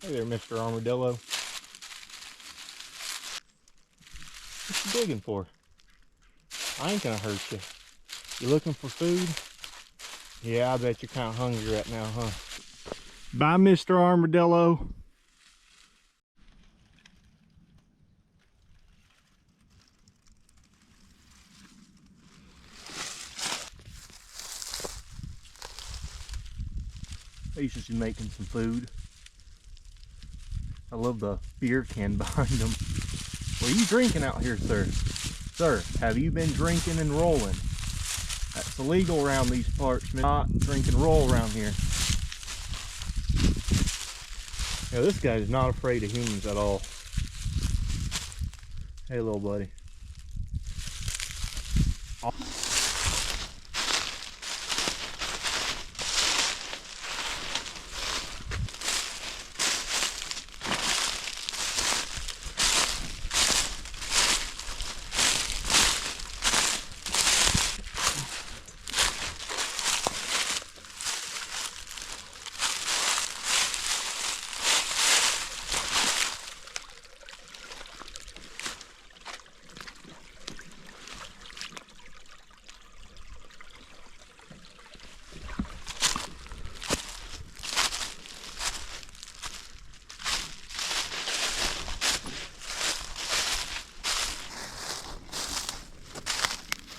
Hey there, Mr. Armadillo. What you digging for? I ain't gonna hurt you. You looking for food? Yeah, I bet you're kind of hungry right now, huh? Bye, Mr. Armadillo. He's just making some food. I love the beer can behind him. What are you drinking out here, sir? Sir, have you been drinking and rolling? That's illegal around these parts, man. Not drink and roll around here. Yeah, this guy is not afraid of humans at all. Hey, little buddy.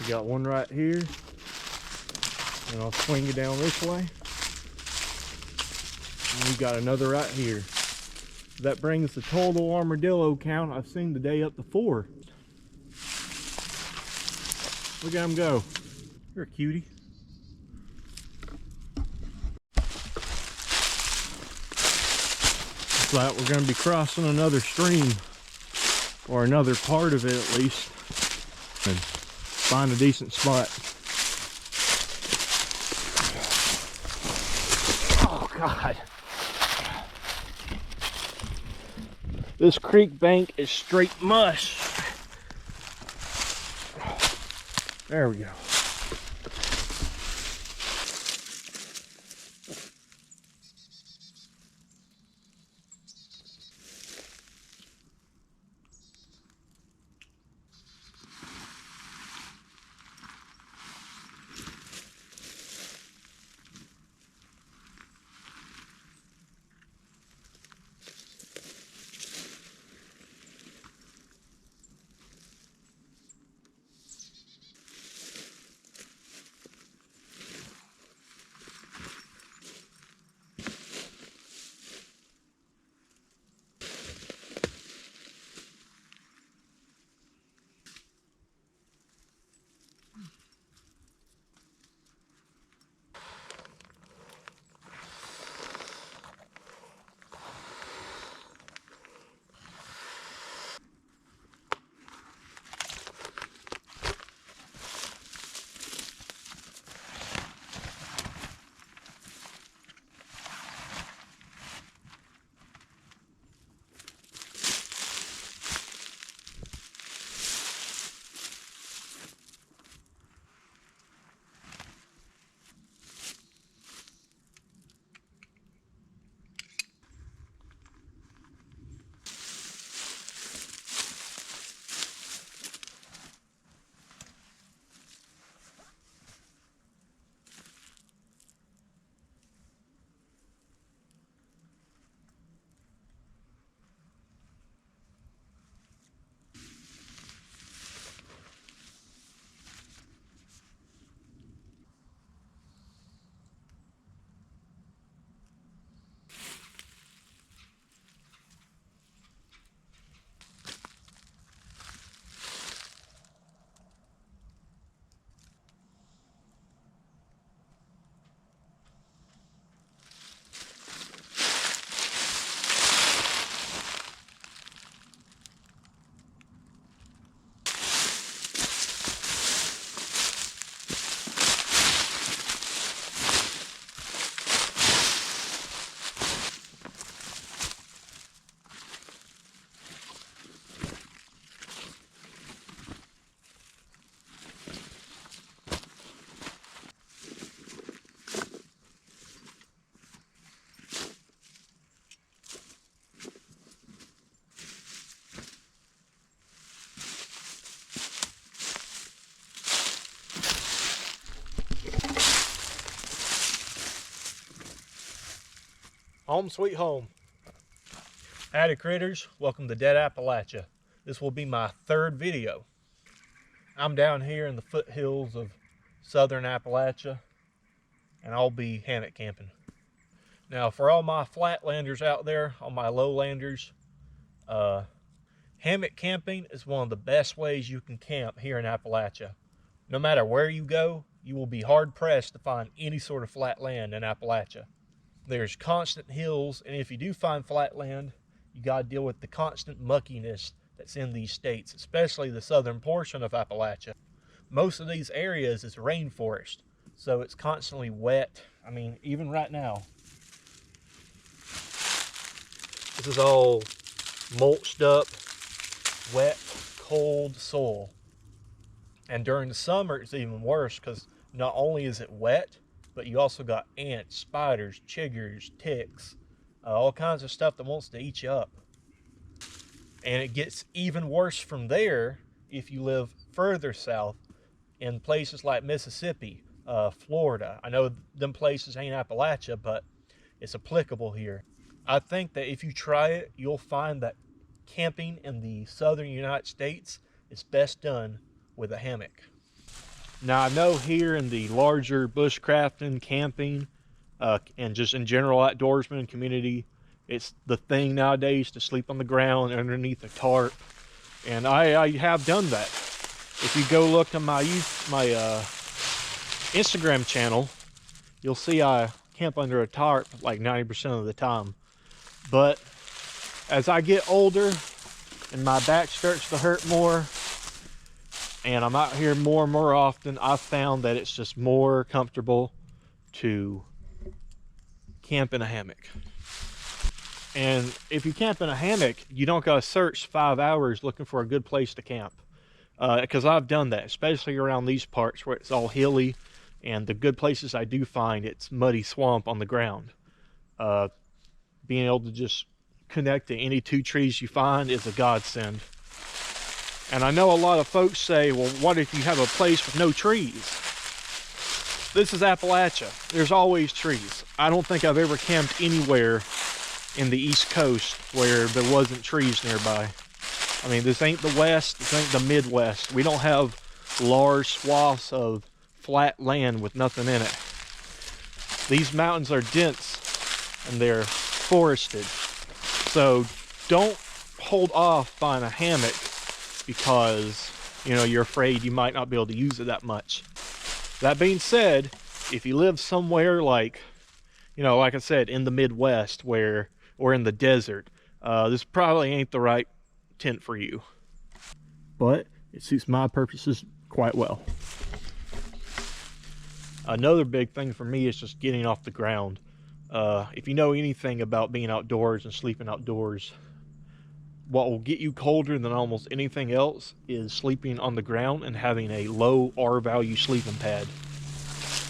We got one right here, and I'll swing it down this way. And we got another right here. That brings the total armadillo count I've seen today up to 4. Look at him go. You're a cutie. Looks like we're going to be crossing another stream, or another part of it at least, and find a decent spot. Oh God. This creek bank is straight mush. There we go. Home sweet home. Howdy critters, welcome to Dead Appalachia. This will be my third video. I'm down here in the foothills of southern Appalachia, and I'll be hammock camping. Now for all my flatlanders out there, all my lowlanders, hammock camping is one of the best ways you can camp here in Appalachia. No matter where you go, you will be hard pressed to find any sort of flat land in Appalachia. There's constant hills, and if you do find flat land, you gotta deal with the constant muckiness that's in these states, especially the southern portion of Appalachia. Most of these areas is rainforest, so it's constantly wet. I mean, even right now, this is all mulched up, wet, cold soil. And during the summer, it's even worse because not only is it wet, but you also got ants, spiders, chiggers, ticks, all kinds of stuff that wants to eat you up. And it gets even worse from there if you live further south in places like Mississippi, Florida. I know them places ain't Appalachia, but it's applicable here. I think that if you try it, you'll find that camping in the southern United States is best done with a hammock. Now I know here in the larger bushcrafting, camping, and just in general outdoorsman community, it's the thing nowadays to sleep on the ground underneath a tarp, and I have done that. If you go look at my Instagram channel, you'll see I camp under a tarp like 90% of the time. But as I get older and my back starts to hurt more, and I'm out here more and more often, I've found that it's just more comfortable to camp in a hammock. And if you camp in a hammock, you don't gotta search 5 hours looking for a good place to camp. Because I've done that, especially around these parts where it's all hilly, and the good places I do find, it's muddy swamp on the ground. Being able to just connect to any 2 trees you find is a godsend. And I know a lot of folks say, well, what if you have a place with no trees? This is Appalachia. There's always trees. I don't think I've ever camped anywhere in the East Coast where there wasn't trees nearby. I mean, this ain't the West, this ain't the Midwest. We don't have large swaths of flat land with nothing in it. These mountains are dense and they're forested. So don't hold off buying a hammock because, you know, you're afraid you might not be able to use it that much. That being said, if you live somewhere like, you know, like I said, in the Midwest or in the desert, this probably ain't the right tent for you. But it suits my purposes quite well. Another big thing for me is just getting off the ground. If you know anything about being outdoors and sleeping outdoors, what will get you colder than almost anything else is sleeping on the ground and having a low R-value sleeping pad.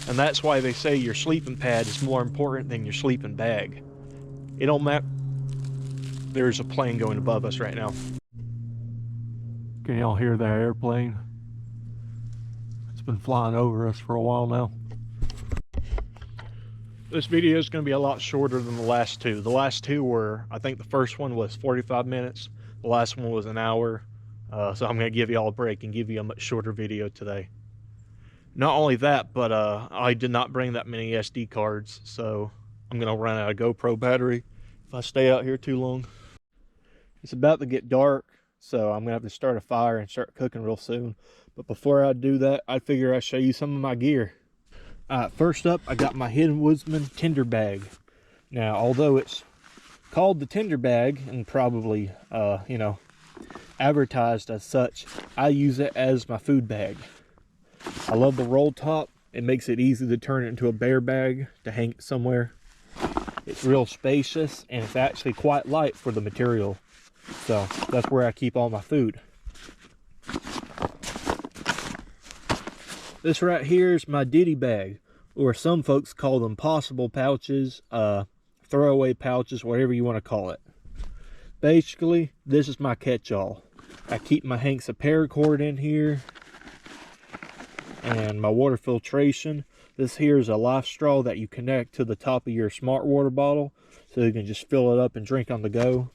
And that's why they say your sleeping pad is more important than your sleeping bag. It don't matter. There's a plane going above us right now. Can y'all hear that airplane? It's been flying over us for a while now. This video is going to be a lot shorter than the last 2. The last 2 were, I think the first one was 45 minutes. The last one was an hour. So I'm going to give you all a break and give you a much shorter video today. Not only that, but I did not bring that many SD cards. So I'm going to run out of GoPro battery if I stay out here too long. It's about to get dark, so I'm going to have to start a fire and start cooking real soon. But before I do that, I figure I'd show you some of my gear. First up, I got my Hidden Woodsman Tinder Bag. Now, although it's called the Tinder Bag and probably, you know, advertised as such, I use it as my food bag. I love the roll top. It makes it easy to turn it into a bear bag to hang it somewhere. It's real spacious, and it's actually quite light for the material. So that's where I keep all my food. This right here is my ditty bag, or some folks call them possible pouches, throwaway pouches, whatever you want to call it. Basically, this is my catch-all. I keep my hanks of paracord in here. and my water filtration. This here is a life straw that you connect to the top of your smart water bottle, so you can just fill it up and drink on the go.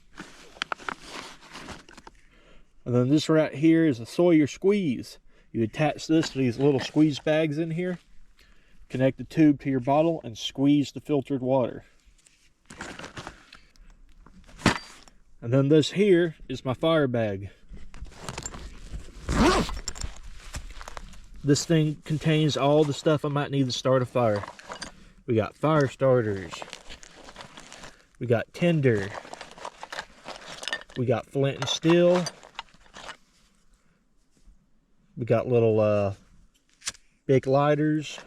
And then this right here is a Sawyer squeeze. You attach this to these little squeeze bags in here, connect the tube to your bottle, and squeeze the filtered water. And then this here is my fire bag. This thing contains all the stuff I might need to start a fire. We got fire starters. We got tinder. We got flint and steel. We got little big lighters.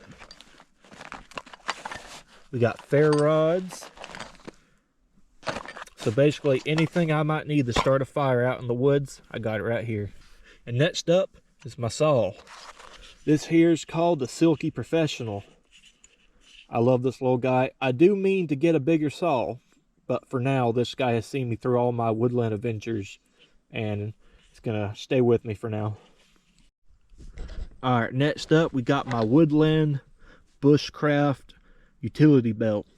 We got ferro rods. So basically anything I might need to start a fire out in the woods, I got it right here. And next up is my saw. This here is called the Silky Professional. I love this little guy. I do mean to get a bigger saw, but for now this guy has seen me through all my woodland adventures, and it's gonna stay with me for now. Alright, next up we got my woodland bushcraft utility belt.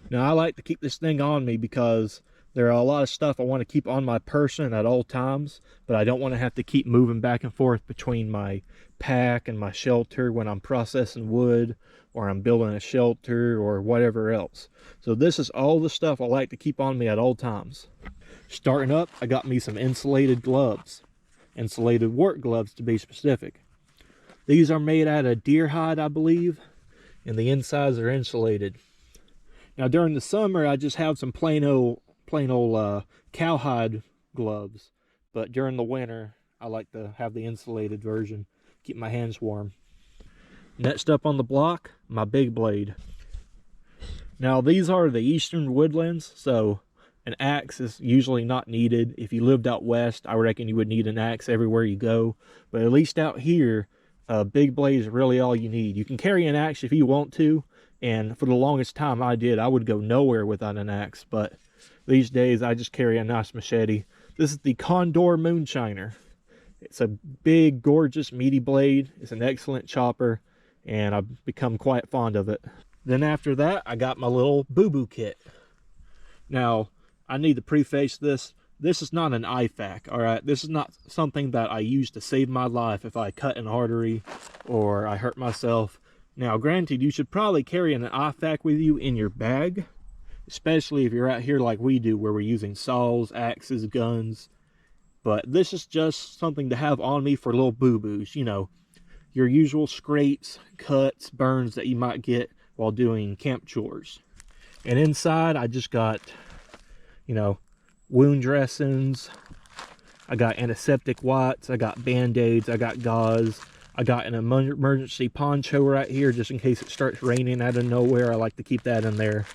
Now I like to keep this thing on me because there are a lot of stuff I want to keep on my person at all times, but I don't want to have to keep moving back and forth between my pack and my shelter when I'm processing wood, or I'm building a shelter, or whatever else. So this is all the stuff I like to keep on me at all times. Starting up, I got me some insulated gloves. Insulated work gloves to be specific. These are made out of deer hide, I believe, and the insides are insulated. Now during the summer, I just have some plain old cowhide gloves, but during the winter I like to have the insulated version, keep my hands warm. Next up on the block, my big blade. Now these are the eastern woodlands, so an axe is usually not needed. If you lived out west, I reckon you would need an axe everywhere you go, but at least out here, big blade is really all you need. You can carry an axe if you want to, and for the longest time I did. I would go nowhere without an axe, but these days I just carry a nice machete. This is the Condor Moonshiner. It's a big, gorgeous, meaty blade. It's an excellent chopper, and I've become quite fond of it. Then after that, I got my little boo-boo kit. Now, I need to preface this. This is not an IFAK, all right? This is not something that I use to save my life if I cut an artery or I hurt myself. Now, granted, you should probably carry an IFAK with you in your bag, especially if you're out here like we do, where we're using saws, axes, guns. But this is just something to have on me for little boo-boos, you know, your usual scrapes, cuts, burns that you might get while doing camp chores. And inside, I just got, you know, wound dressings, I got antiseptic wipes, I got band-aids, I got gauze, I got an emergency poncho right here just in case it starts raining out of nowhere. I like to keep that in there.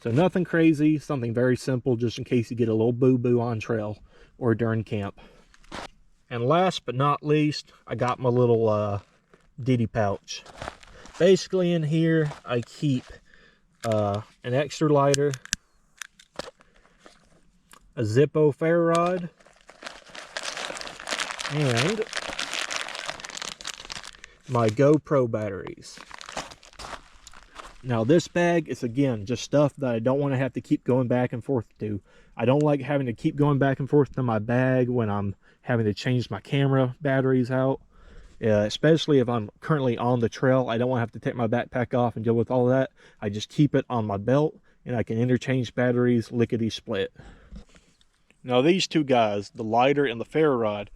So nothing crazy, something very simple just in case you get a little boo-boo on trail or during camp. And last but not least, I got my little ditty pouch. Basically in here, I keep an extra lighter, a Zippo ferro rod, and my GoPro batteries. Now this bag is, again, just stuff that I don't want to have to keep going back and forth to. I don't like having to keep going back and forth to my bag when I'm having to change my camera batteries out. Especially if I'm currently on the trail, I don't want to have to take my backpack off and deal with all that. I just keep it on my belt, and I can interchange batteries lickety-split. Now these two guys, the lighter and the ferro rod,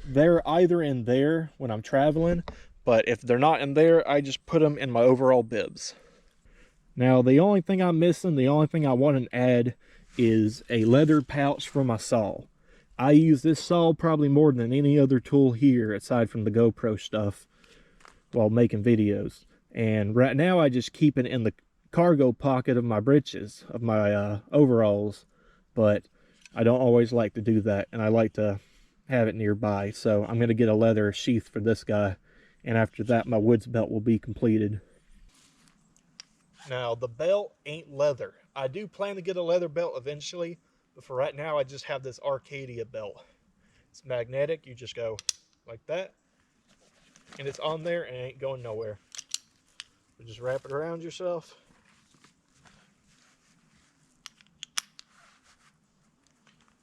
they're either in there when I'm traveling, but if they're not in there, I just put them in my overall bibs. Now the only thing I'm missing, the only thing I want to add is a leather pouch for my saw. I use this saw probably more than any other tool here aside from the GoPro stuff while making videos. And right now I just keep it in the cargo pocket of my breeches, of my overalls, but I don't always like to do that, and I like to have it nearby. So I'm going to get a leather sheath for this guy, and after that my woods belt will be completed. Now the belt ain't leather. I do plan to get a leather belt eventually, but for right now I just have this Arcadia belt. It's magnetic. You just go like that, and it's on there and it ain't going nowhere. So just wrap it around yourself.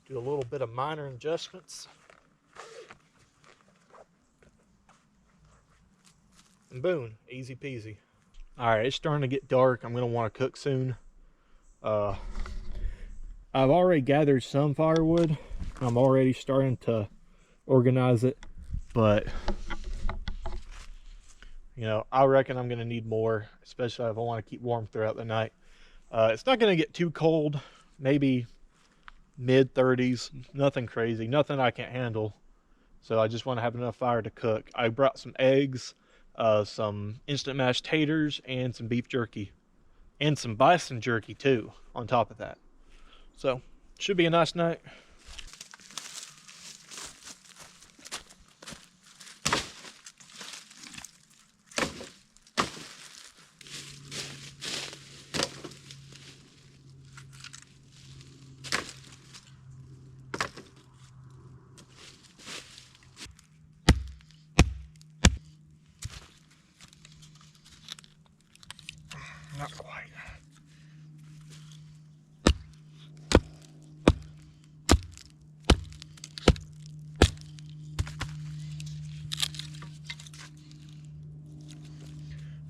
Do a little bit of minor adjustments. And boom, easy peasy. All right, it's starting to get dark. I'm gonna want to cook soon. I've already gathered some firewood. I'm already starting to organize it, but you know, I reckon I'm gonna need more, especially if I want to keep warm throughout the night. It's not gonna get too cold, maybe mid 30s, nothing crazy, nothing I can't handle. So I just want to have enough fire to cook. I brought some eggs, some instant mashed taters, and some beef jerky, and some bison jerky too on top of that. So should be a nice night. Not quite.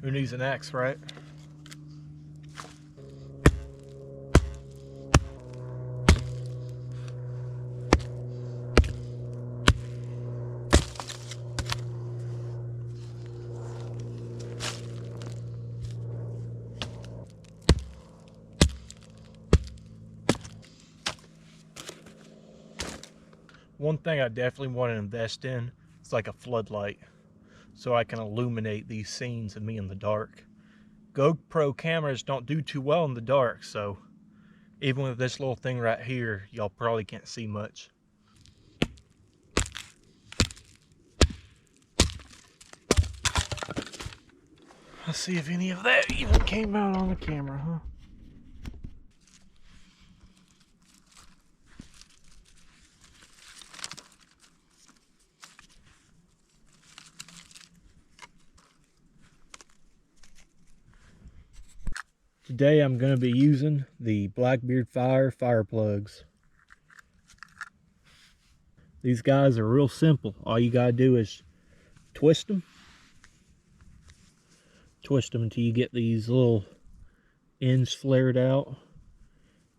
Who needs an axe, right? One thing I definitely want to invest in is like a floodlight, so I can illuminate these scenes of me in the dark. GoPro cameras don't do too well in the dark, so even with this little thing right here, y'all probably can't see much. Let's see if any of that even came out on the camera, huh? Today I'm going to be using the Blackbeard fire plugs. These guys are real simple. All you gotta do is twist them until you get these little ends flared out.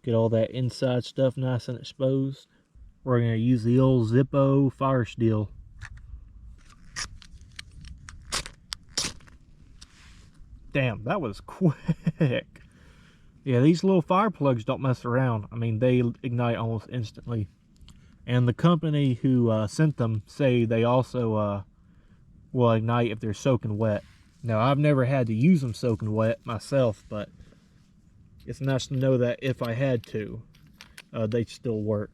Get all that inside stuff nice and exposed. We're going to use the old Zippo fire steel. Damn, that was quick. Yeah, these little fire plugs don't mess around. I mean, they ignite almost instantly. And the company who sent them say they also will ignite if they're soaking wet. Now, I've never had to use them soaking wet myself, but it's nice to know that if I had to, they'd still work.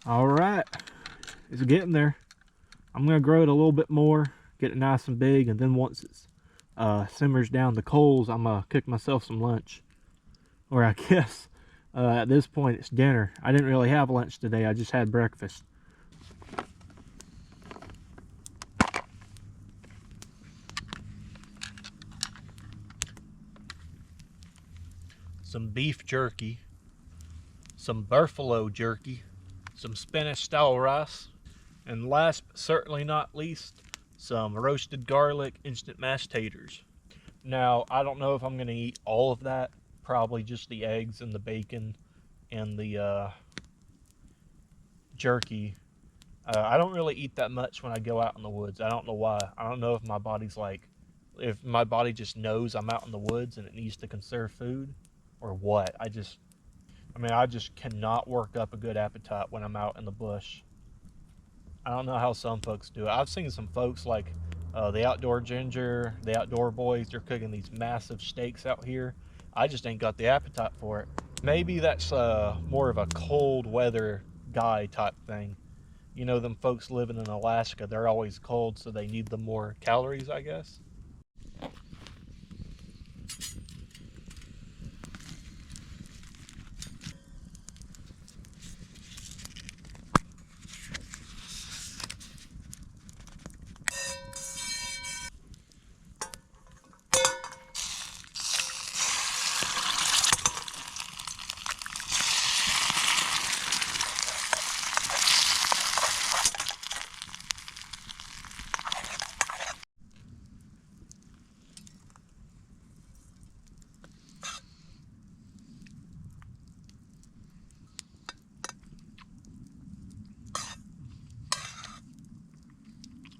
All right, it's getting there. I'm gonna grow it a little bit more, get it nice and big, and then once it's simmers down the coals, I'm gonna cook myself some lunch. Or I guess at this point it's dinner. I didn't really have lunch today, I just had breakfast. Some beef jerky, some buffalo jerky, some Spanish style rice, and last but certainly not least, some roasted garlic instant mashed taters. Now, I don't know if I'm gonna eat all of that, probably just the eggs and the bacon and the jerky. I don't really eat that much when I go out in the woods. I don't know why. I don't know if my body's like, if my body just knows I'm out in the woods and it needs to conserve food, or what. I just cannot work up a good appetite when I'm out in the bush. I don't know how some folks do it. I've seen some folks like the Outdoor Ginger, the Outdoor Boys, they're cooking these massive steaks out here. I just ain't got the appetite for it. Maybe that's more of a cold weather guy type thing. You know, them folks living in Alaska, they're always cold, so they need the more calories, I guess.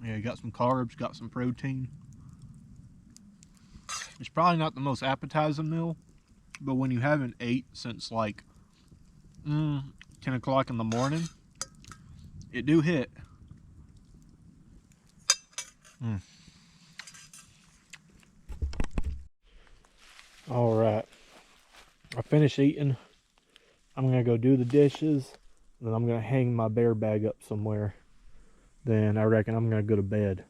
Yeah, you got some carbs, got some protein. It's probably not the most appetizing meal, but when you haven't ate since like 10 o'clock in the morning, it do hit. All right, I finished eating. I'm gonna go do the dishes, then I'm gonna hang my bear bag up somewhere. Then I reckon I'm gonna go to bed.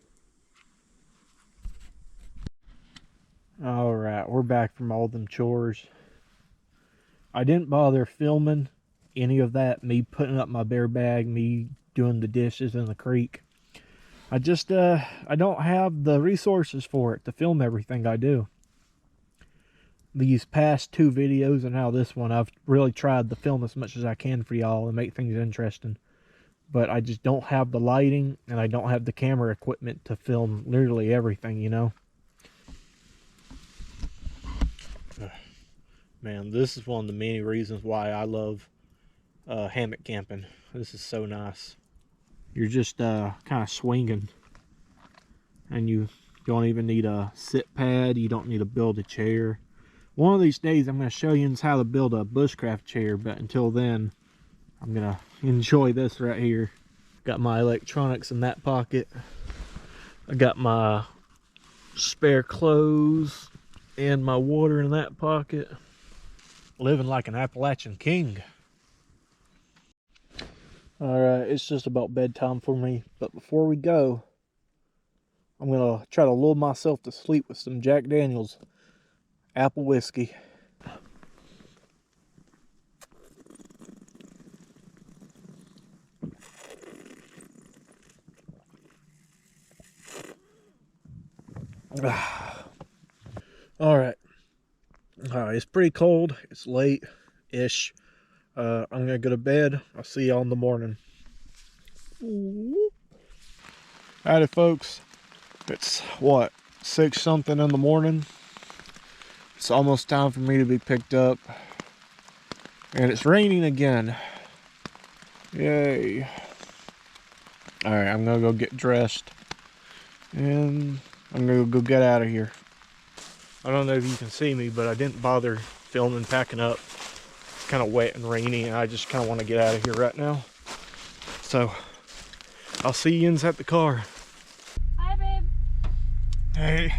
All right, we're back from all them chores. I didn't bother filming any of that, me putting up my bear bag, me doing the dishes in the creek. I just I don't have the resources for it to film everything I do. These past 2 videos and now this one, I've really tried to film as much as I can for y'all and make things interesting. But I just don't have the lighting and I don't have the camera equipment to film literally everything, you know. Man, this is one of the many reasons why I love hammock camping. This is so nice. You're just kind of swinging, and you don't even need a sit pad. You don't need to build a chair. One of these days I'm going to show you how to build a bushcraft chair, but until then I'm going to enjoy this right here. Got my electronics in that pocket. I got my spare clothes and my water in that pocket. Living like an Appalachian king. Alright, it's just about bedtime for me, but before we go, I'm gonna try to lull myself to sleep with some Jack Daniel's apple whiskey. Alright, it's pretty cold, it's late-ish. I'm gonna go to bed. I'll see y'all in the morning. Howdy folks, it's what, 6 something in the morning. It's almost time for me to be picked up, and it's raining again. Yay. Alright, I'm gonna go get dressed and I'm gonna go get out of here. I don't know if you can see me, but I didn't bother filming packing up. It's kind of wet and rainy, and I just kind of want to get out of here right now. So I'll see you at the car. Hi, babe. Hey.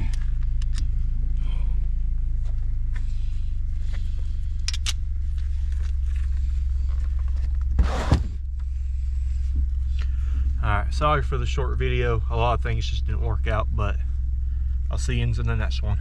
Alright, sorry for the short video. A lot of things just didn't work out, but I'll see you in the next one.